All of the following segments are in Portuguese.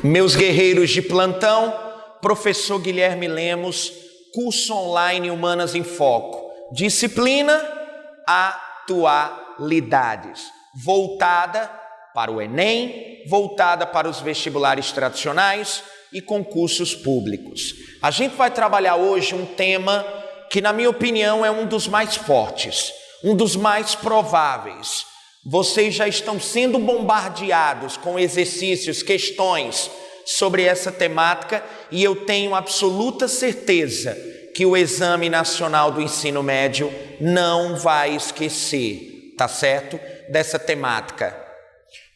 Meus guerreiros de plantão, professor Guilherme Lemos, curso online Humanas em Foco, disciplina Atualidades, voltada para o Enem, voltada para os vestibulares tradicionais e concursos públicos. A gente vai trabalhar hoje um tema que, na minha opinião, é um dos mais fortes, um dos mais prováveis. Vocês já estão sendo bombardeados com exercícios, questões sobre essa temática e eu tenho absoluta certeza que o Exame Nacional do Ensino Médio não vai esquecer, tá certo? Dessa temática.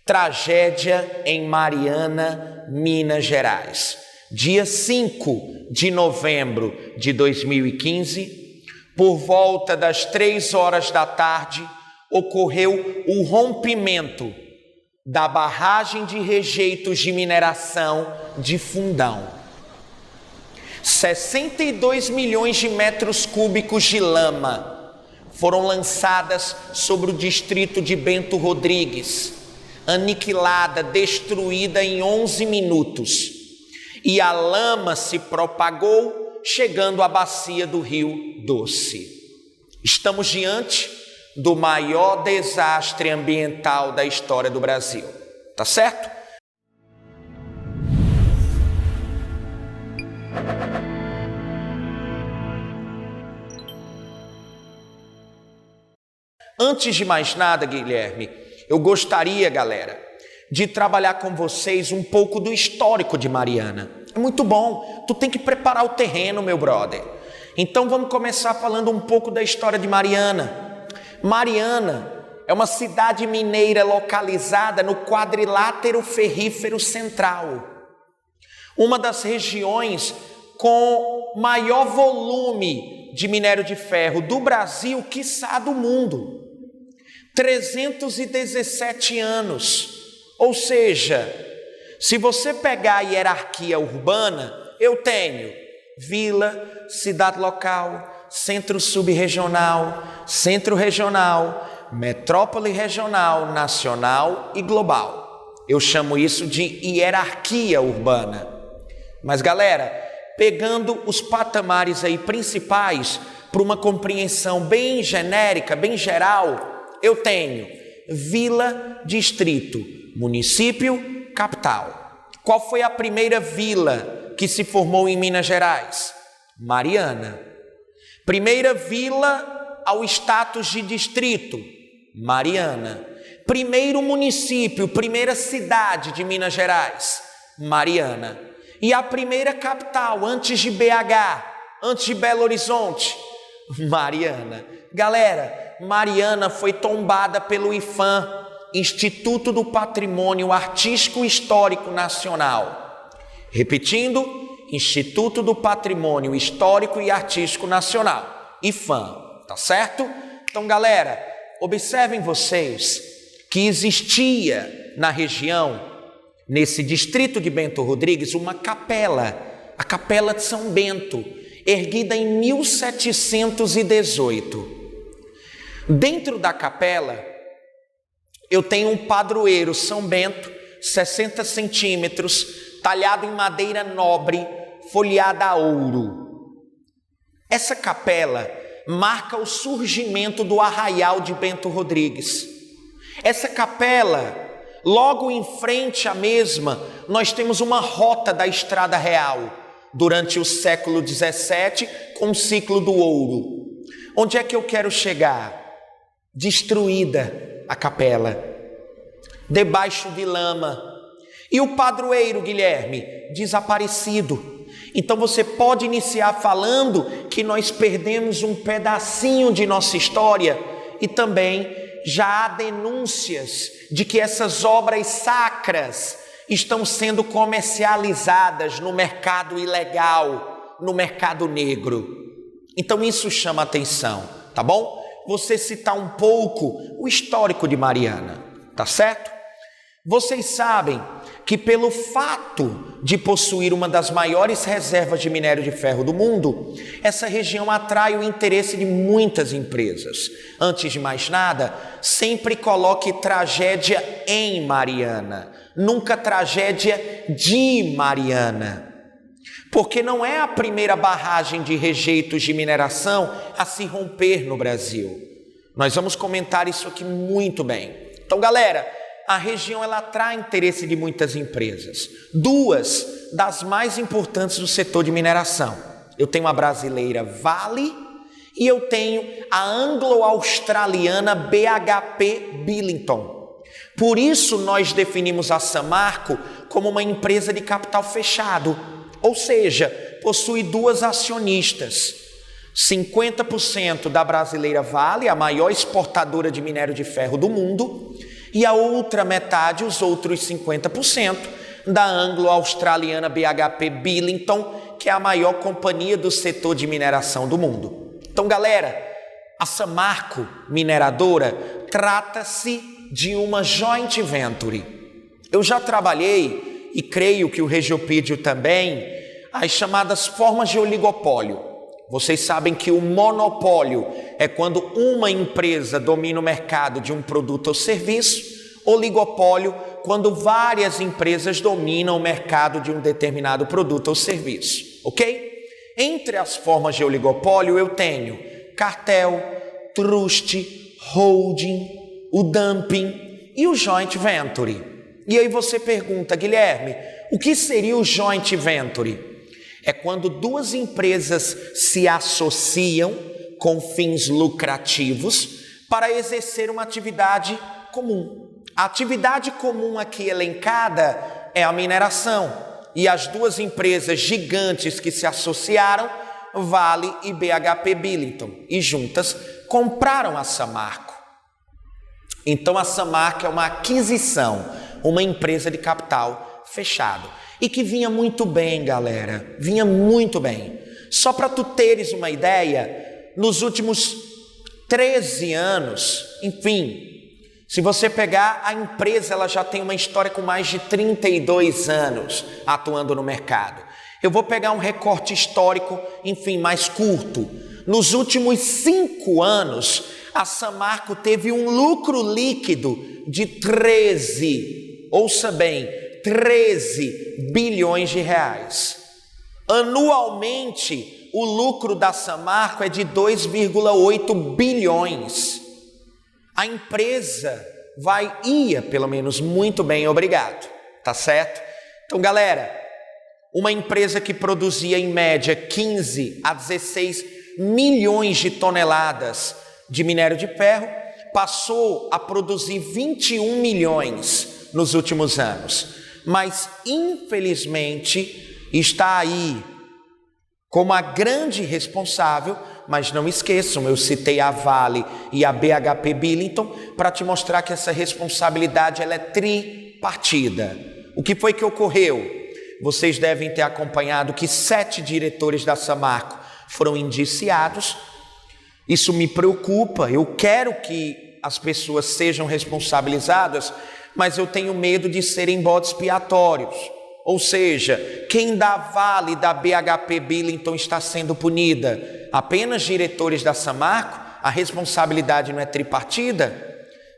Tragédia em Mariana, Minas Gerais. Dia 5 de novembro de 2015, por volta das 3 horas da tarde, ocorreu o rompimento da barragem de rejeitos de mineração de Fundão. 62 milhões de metros cúbicos de lama foram lançadas sobre o distrito de Bento Rodrigues, aniquilada, destruída em 11 minutos. E a lama se propagou, chegando à bacia do Rio Doce. Estamos diante do maior desastre ambiental da história do Brasil, tá certo? Antes de mais nada, Guilherme, eu gostaria, galera, de trabalhar com vocês um pouco do histórico de Mariana. É muito bom, tu tem que preparar o terreno, meu brother. Então vamos começar falando um pouco da história de Mariana. Mariana é uma cidade mineira localizada no quadrilátero ferrífero central, uma das regiões com maior volume de minério de ferro do Brasil, quiçá do mundo. 317 anos, ou seja, se você pegar a hierarquia urbana, eu tenho vila, cidade local, centro subregional, centro regional, metrópole regional, nacional e global. Eu chamo isso de hierarquia urbana. Mas galera, pegando os patamares aí principais para uma compreensão bem genérica, bem geral, eu tenho vila, distrito, município, capital. Qual foi a primeira vila que se formou em Minas Gerais? Mariana. Primeira vila ao status de distrito, Mariana. Primeiro município, primeira cidade de Minas Gerais, Mariana. E a primeira capital, antes de BH, antes de Belo Horizonte, Mariana. Galera, Mariana foi tombada pelo IPHAN, Instituto do Patrimônio Artístico e Histórico Nacional. Repetindo, Instituto do Patrimônio Histórico e Artístico Nacional, IPHAN, tá certo? Então, galera, observem vocês que existia na região, nesse distrito de Bento Rodrigues, uma capela, a Capela de São Bento, erguida em 1718. Dentro da capela, eu tenho um padroeiro São Bento, 60 centímetros, talhado em madeira nobre, folheada a ouro. Essa capela marca o surgimento do arraial de Bento Rodrigues. Essa capela, logo em frente à mesma, nós temos uma rota da Estrada Real, durante o século XVII, com o ciclo do ouro. Onde é que eu quero chegar? Destruída a capela, debaixo de lama. E o padroeiro, Guilherme, desaparecido. Então você pode iniciar falando que nós perdemos um pedacinho de nossa história e também já há denúncias de que essas obras sacras estão sendo comercializadas no mercado ilegal, no mercado negro. Então isso chama atenção, tá bom? você citar um pouco o histórico de Mariana, tá certo? Vocês sabem que pelo fato de possuir uma das maiores reservas de minério de ferro do mundo, essa região atrai o interesse de muitas empresas. Antes de mais nada, sempre coloque tragédia em Mariana, nunca tragédia de Mariana. Porque não é a primeira barragem de rejeitos de mineração a se romper no Brasil. Nós vamos comentar isso aqui muito bem. Então, galera, a região ela atrai interesse de muitas empresas. Duas das mais importantes do setor de mineração. Eu tenho a brasileira Vale e eu tenho a anglo-australiana BHP Billiton. Por isso nós definimos a Samarco como uma empresa de capital fechado, ou seja, possui duas acionistas. 50% da brasileira Vale, a maior exportadora de minério de ferro do mundo, e a outra metade, os outros 50%, da anglo-australiana BHP Billiton, que é a maior companhia do setor de mineração do mundo. Então, galera, a Samarco Mineradora trata-se de uma joint venture. Eu já trabalhei, e creio que o Regiopídio também, as chamadas formas de oligopólio. Vocês sabem que o monopólio é quando uma empresa domina o mercado de um produto ou serviço, oligopólio quando várias empresas dominam o mercado de um determinado produto ou serviço, ok? Entre as formas de oligopólio eu tenho cartel, trust, holding, o dumping e o joint venture. E aí você pergunta, Guilherme, o que seria o joint venture? É quando duas empresas se associam com fins lucrativos para exercer uma atividade comum. A atividade comum aqui elencada é a mineração. E as duas empresas gigantes que se associaram, Vale e BHP Billiton, e juntas compraram a Samarco. Então a Samarco é uma aquisição, uma empresa de capital fechado. E que vinha muito bem, galera, vinha muito bem. Só para tu teres uma ideia, nos últimos 13 anos, enfim, se você pegar a empresa, ela já tem uma história com mais de 32 anos atuando no mercado. Eu vou pegar um recorte histórico, enfim, mais curto. Nos últimos 5 anos, a Samarco teve um lucro líquido de 13, ouça bem, 13 bilhões de reais. Anualmente, o lucro da Samarco é de 2,8 bilhões. A empresa ia, pelo menos, muito bem, obrigado, tá certo? Então, galera, uma empresa que produzia em média 15 a 16 milhões de toneladas de minério de ferro, passou a produzir 21 milhões nos últimos anos. Mas, infelizmente, está aí como a grande responsável, mas não esqueçam, eu citei a Vale e a BHP Billiton para te mostrar que essa responsabilidade ela é tripartida. O que foi que ocorreu? Vocês devem ter acompanhado que 7 diretores da Samarco foram indiciados. Isso me preocupa, eu quero que as pessoas sejam responsabilizadas, mas eu tenho medo de serem bodes expiatórios. Ou seja, quem da Vale e da BHP Billiton está sendo punida? Apenas diretores da Samarco? A responsabilidade não é tripartida?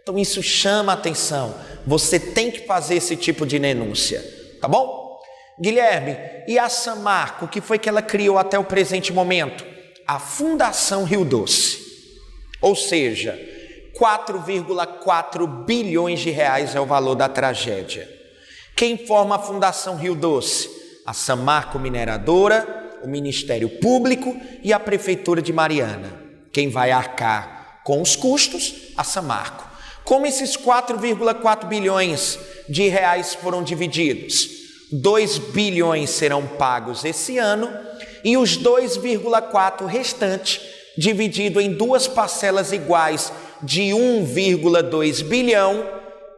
Então isso chama a atenção. Você tem que fazer esse tipo de denúncia, tá bom? Guilherme, e a Samarco, o que foi que ela criou até o presente momento? A Fundação Rio Doce. Ou seja, 4,4 bilhões de reais é o valor da tragédia. Quem forma a Fundação Rio Doce? A Samarco Mineradora, o Ministério Público e a Prefeitura de Mariana. Quem vai arcar com os custos? A Samarco. Como esses 4,4 bilhões de reais foram divididos? 2 bilhões serão pagos esse ano e os 2,4 restantes dividido em 2 parcelas iguais de 1,2 bilhão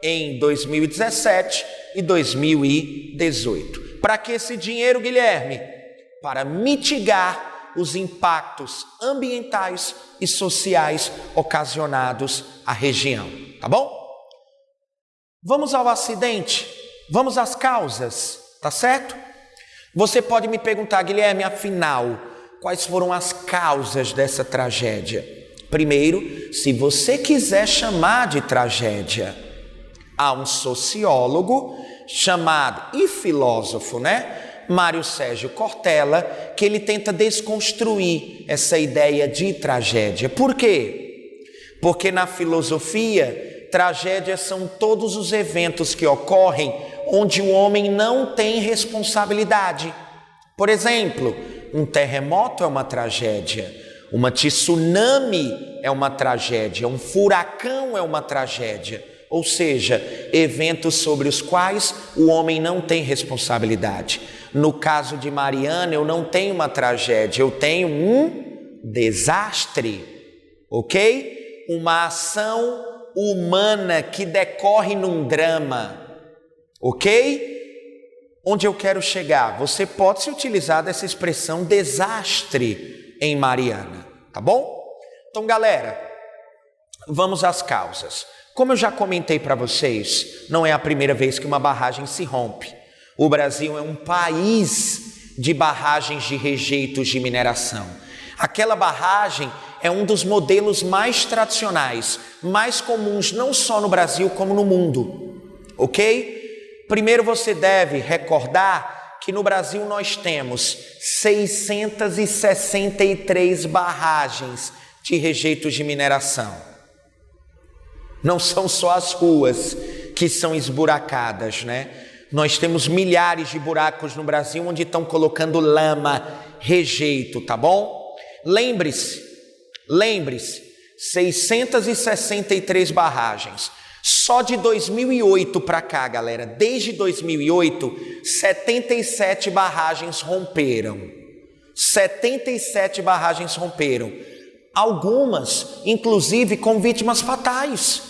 em 2017 e 2018. Para que esse dinheiro, Guilherme? Para mitigar os impactos ambientais e sociais ocasionados à região, tá bom? Vamos ao acidente, vamos às causas, tá certo? Você pode me perguntar, Guilherme, afinal, quais foram as causas dessa tragédia? Primeiro, se você quiser chamar de tragédia, há um sociólogo chamado e filósofo, Mário Sérgio Cortella, que ele tenta desconstruir essa ideia de tragédia. Por quê? Porque na filosofia, tragédias são todos os eventos que ocorrem onde o homem não tem responsabilidade. Por exemplo, um terremoto é uma tragédia, uma tsunami é uma tragédia, um furacão é uma tragédia. Ou seja, eventos sobre os quais o homem não tem responsabilidade. No caso de Mariana, eu não tenho uma tragédia, eu tenho um desastre, ok? Uma ação humana que decorre num drama, ok? Onde eu quero chegar? Você pode se utilizar dessa expressão desastre em Mariana, tá bom? Então, galera, vamos às causas. Como eu já comentei para vocês, não é a primeira vez que uma barragem se rompe. O Brasil é um país de barragens de rejeitos de mineração. Aquela barragem é um dos modelos mais tradicionais, mais comuns não só no Brasil como no mundo, ok? Primeiro você deve recordar que no Brasil nós temos 663 barragens de rejeitos de mineração. Não são só as ruas que são esburacadas, Nós temos milhares de buracos no Brasil onde estão colocando lama, rejeito, tá bom? Lembre-se, 663 barragens. Só de 2008 para cá, galera, desde 2008, 77 barragens romperam. 77 barragens romperam. Algumas, inclusive, com vítimas fatais,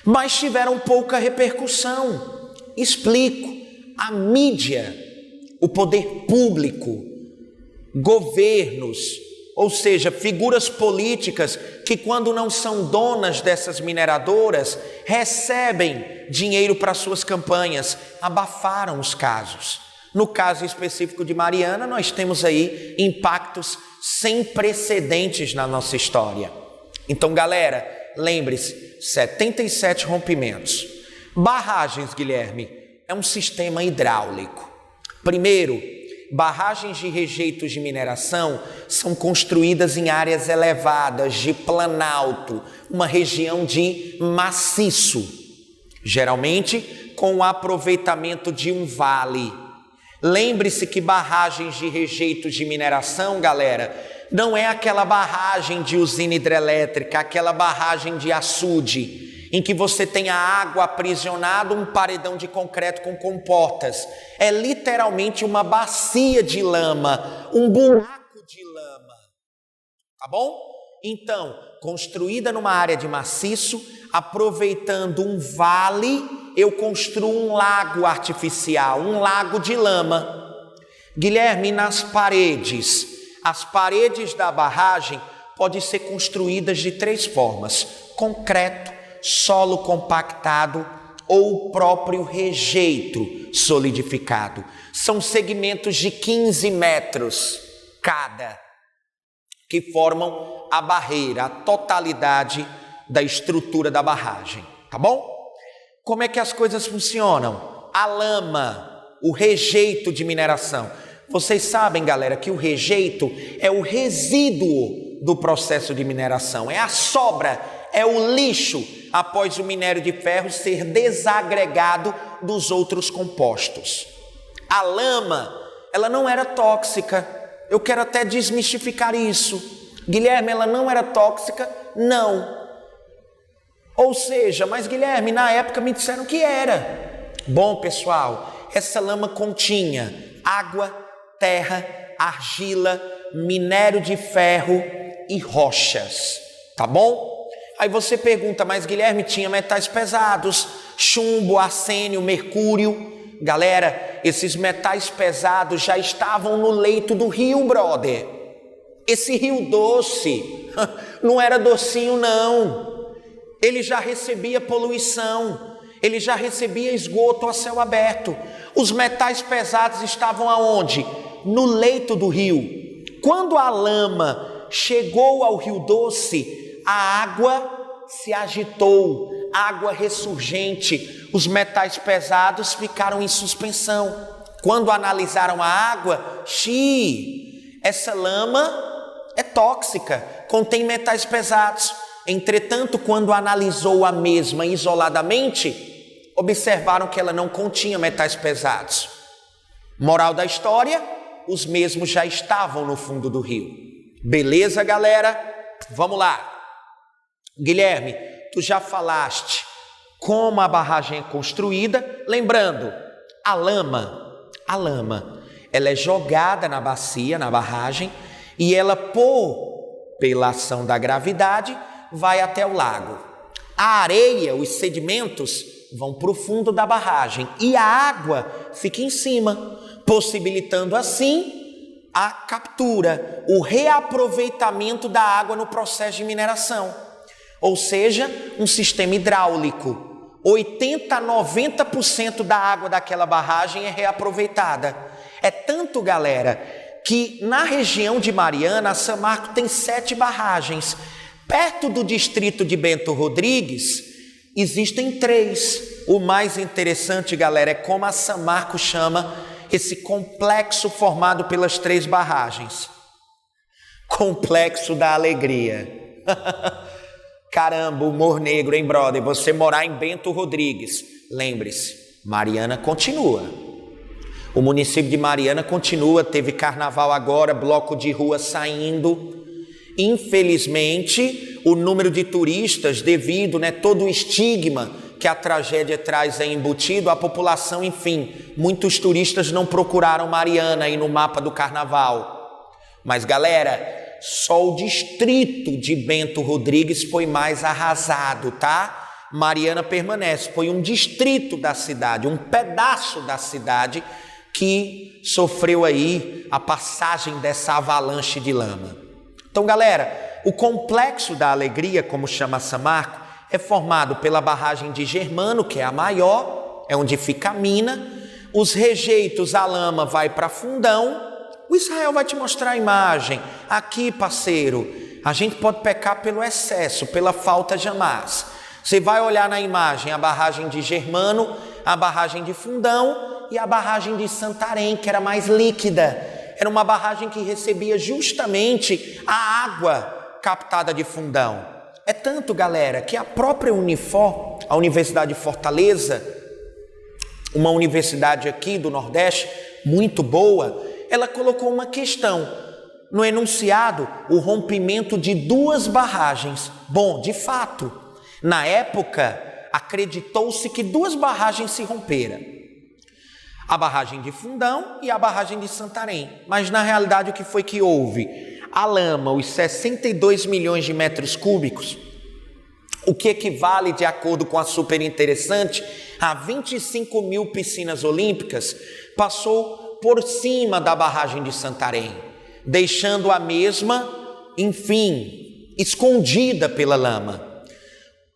mas tiveram pouca repercussão. Explico. A mídia, o poder público, governos, ou seja, figuras políticas que, quando não são donas dessas mineradoras, recebem dinheiro para suas campanhas, abafaram os casos. No caso específico de Mariana, nós temos aí impactos sem precedentes na nossa história. Então, galera, lembre-se, 77 rompimentos. Barragens, Guilherme, é um sistema hidráulico. Primeiro, barragens de rejeitos de mineração são construídas em áreas elevadas de planalto, uma região de maciço, geralmente com o aproveitamento de um vale. Lembre-se que barragens de rejeitos de mineração, galera, não é aquela barragem de usina hidrelétrica, aquela barragem de açude, em que você tem a água aprisionada, um paredão de concreto com comportas. É literalmente uma bacia de lama, um buraco de lama, tá bom? Então, construída numa área de maciço, aproveitando um vale, eu construo um lago artificial, um lago de lama. Guilherme, nas paredes, as paredes da barragem podem ser construídas de 3 formas: concreto, solo compactado ou o próprio rejeito solidificado. São segmentos de 15 metros cada, que formam a barreira, a totalidade da estrutura da barragem, tá bom? Como é que as coisas funcionam? A lama, o rejeito de mineração. Vocês sabem, galera, que o rejeito é o resíduo do processo de mineração, é a sobra, é o lixo após o minério de ferro ser desagregado dos outros compostos. A lama, ela não era tóxica. Eu quero até desmistificar isso. Guilherme, ela não era tóxica? Não. Ou seja, mas Guilherme, na época me disseram que era. Bom, pessoal, essa lama continha água, terra, argila, minério de ferro e rochas, tá bom? Aí você pergunta, mas Guilherme, tinha metais pesados, chumbo, arsênio, mercúrio. Galera, esses metais pesados já estavam no leito do rio, brother. Esse Rio Doce não era docinho não, ele já recebia poluição, ele já recebia esgoto a céu aberto. Os metais pesados estavam aonde? No leito do rio. Quando a lama chegou ao Rio Doce, a água se agitou, água ressurgente, os metais pesados ficaram em suspensão. Quando analisaram a água, essa lama é tóxica, contém metais pesados. Entretanto, quando analisou a mesma isoladamente, observaram que ela não continha metais pesados. Moral da história, os mesmos já estavam no fundo do rio. Beleza, galera? Vamos lá. Guilherme, tu já falaste como a barragem é construída. Lembrando, a lama, ela é jogada na bacia, na barragem, e ela, pela ação da gravidade, vai até o lago. A areia, os sedimentos, vão para o fundo da barragem e a água fica em cima, possibilitando assim a captura, o reaproveitamento da água no processo de mineração. Ou seja, um sistema hidráulico. 80% a 90% da água daquela barragem é reaproveitada. É tanto, galera, que na região de Mariana, a Samarco tem 7 barragens. Perto do distrito de Bento Rodrigues, existem 3. O mais interessante, galera, é como a Samarco chama esse complexo formado pelas 3 barragens. Complexo da alegria. Caramba, humor negro, hein, brother? Você morar em Bento Rodrigues. Lembre-se, Mariana continua. O município de Mariana continua, teve carnaval agora, bloco de rua saindo. Infelizmente, o número de turistas, devido, todo o estigma que a tragédia traz aí embutido, a população, enfim, muitos turistas não procuraram Mariana aí no mapa do carnaval. Mas, galera, só o distrito de Bento Rodrigues foi mais arrasado, tá? Mariana permanece, foi um distrito da cidade, um pedaço da cidade que sofreu aí a passagem dessa avalanche de lama. Então, galera, o complexo da alegria, como chama Samarco, é formado pela barragem de Germano, que é a maior, é onde fica a mina. Os rejeitos, a lama vai para Fundão. O Israel vai te mostrar a imagem. Aqui, parceiro, a gente pode pecar pelo excesso, pela falta jamais. Você vai olhar na imagem a barragem de Germano, a barragem de Fundão e a barragem de Santarém, que era mais líquida. Era uma barragem que recebia justamente a água captada de Fundão. É tanto, galera, que a própria Unifor, a Universidade de Fortaleza, uma universidade aqui do Nordeste, muito boa, ela colocou uma questão no enunciado, o rompimento de 2 barragens. Bom, de fato, na época, acreditou-se que 2 barragens se romperam. A barragem de Fundão e a barragem de Santarém. Mas, na realidade, o que foi que houve? A lama, os 62 milhões de metros cúbicos, o que equivale, de acordo com a super interessante, a 25 mil piscinas olímpicas, passou por cima da barragem de Santarém, deixando a mesma, enfim, escondida pela lama.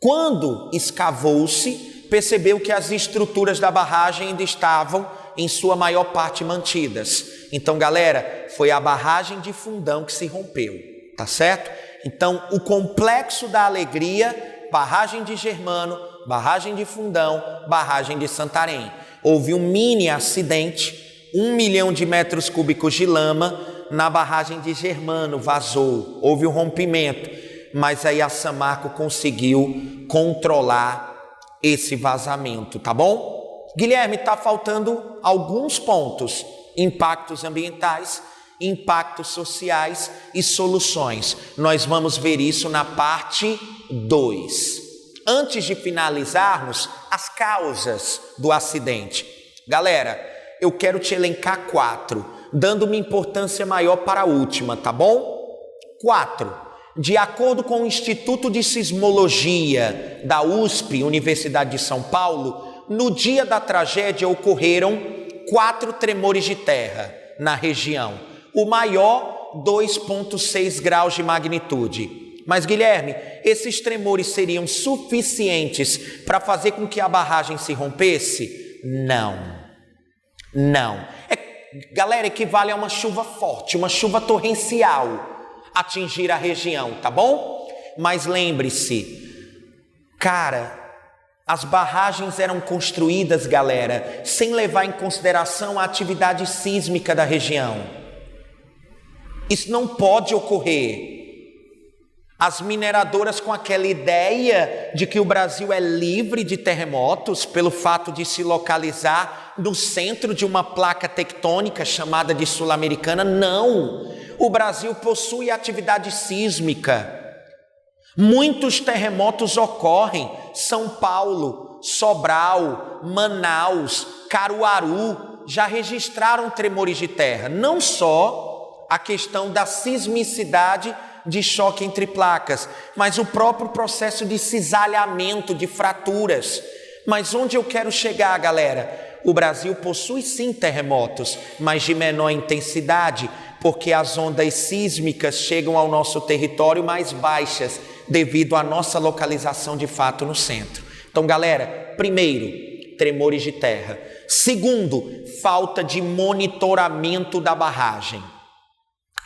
Quando escavou-se, percebeu que as estruturas da barragem ainda estavam, em sua maior parte, mantidas. Então, galera, foi a barragem de Fundão que se rompeu, tá certo? Então, o complexo da alegria, barragem de Germano, barragem de Fundão, barragem de Santarém. Houve um mini acidente, 1 milhão de metros cúbicos de lama na barragem de Germano vazou, houve um rompimento, mas aí a Samarco conseguiu controlar esse vazamento, tá bom? Guilherme, está faltando alguns pontos: impactos ambientais, impactos sociais e soluções. Nós vamos ver isso na parte 2. Antes de finalizarmos as causas do acidente, galera, eu quero te elencar 4, dando uma importância maior para a última, tá bom? 4. De acordo com o Instituto de Sismologia da USP, Universidade de São Paulo, no dia da tragédia ocorreram 4 tremores de terra na região. O maior 2,6 graus de magnitude. Mas, Guilherme, esses tremores seriam suficientes para fazer com que a barragem se rompesse? Não. Galera, equivale a uma chuva forte, uma chuva torrencial atingir a região, tá bom? Mas lembre-se, cara, as barragens eram construídas, galera, sem levar em consideração a atividade sísmica da região. Isso não pode ocorrer. As mineradoras, com aquela ideia de que o Brasil é livre de terremotos pelo fato de se localizar no centro de uma placa tectônica chamada de Sul-Americana, não. O Brasil possui atividade sísmica. Muitos terremotos ocorrem. São Paulo, Sobral, Manaus, Caruaru já registraram tremores de terra. Não só a questão da sismicidade de choque entre placas, mas o próprio processo de cisalhamento, de fraturas. Mas onde eu quero chegar, galera? O Brasil possui sim terremotos, mas de menor intensidade, porque as ondas sísmicas chegam ao nosso território mais baixas, devido à nossa localização de fato no centro. Então, galera, primeiro, tremores de terra. Segundo, falta de monitoramento da barragem.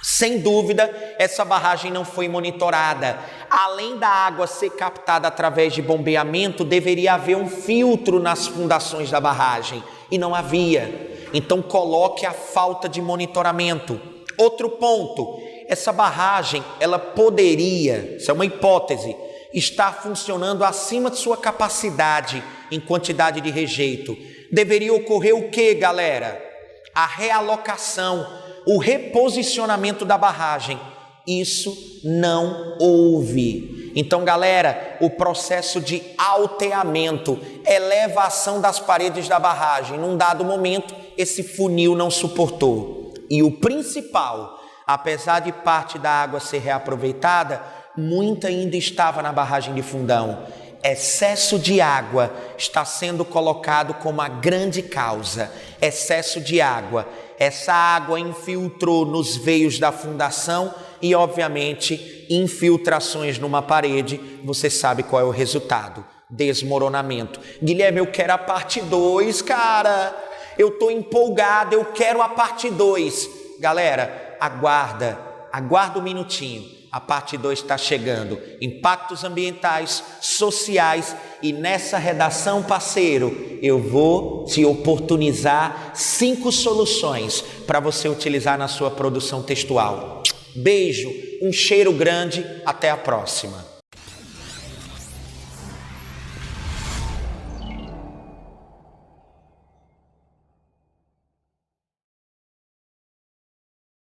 Sem dúvida, essa barragem não foi monitorada. Além da água ser captada através de bombeamento, deveria haver um filtro nas fundações da barragem, e não havia. Então, coloque a falta de monitoramento. Outro ponto, essa barragem, ela poderia, isso é uma hipótese, estar funcionando acima de sua capacidade em quantidade de rejeito. Deveria ocorrer o quê, galera? A realocação, o reposicionamento da barragem. Isso não houve. Então, galera, o processo de alteamento, elevação das paredes da barragem, num dado momento, esse funil não suportou. E o principal, apesar de parte da água ser reaproveitada, muita ainda estava na barragem de Fundão. Excesso de água está sendo colocado como a grande causa. Excesso de água. Essa água infiltrou nos veios da fundação e, obviamente, infiltrações numa parede. Você sabe qual é o resultado: desmoronamento. Guilherme, eu quero a parte 2, cara. Eu estou empolgado, eu quero a parte 2. Galera, aguarda um minutinho. A parte 2 está chegando. Impactos ambientais, sociais, e nessa redação, parceiro, eu vou te oportunizar 5 soluções para você utilizar na sua produção textual. Beijo, um cheiro grande, até a próxima.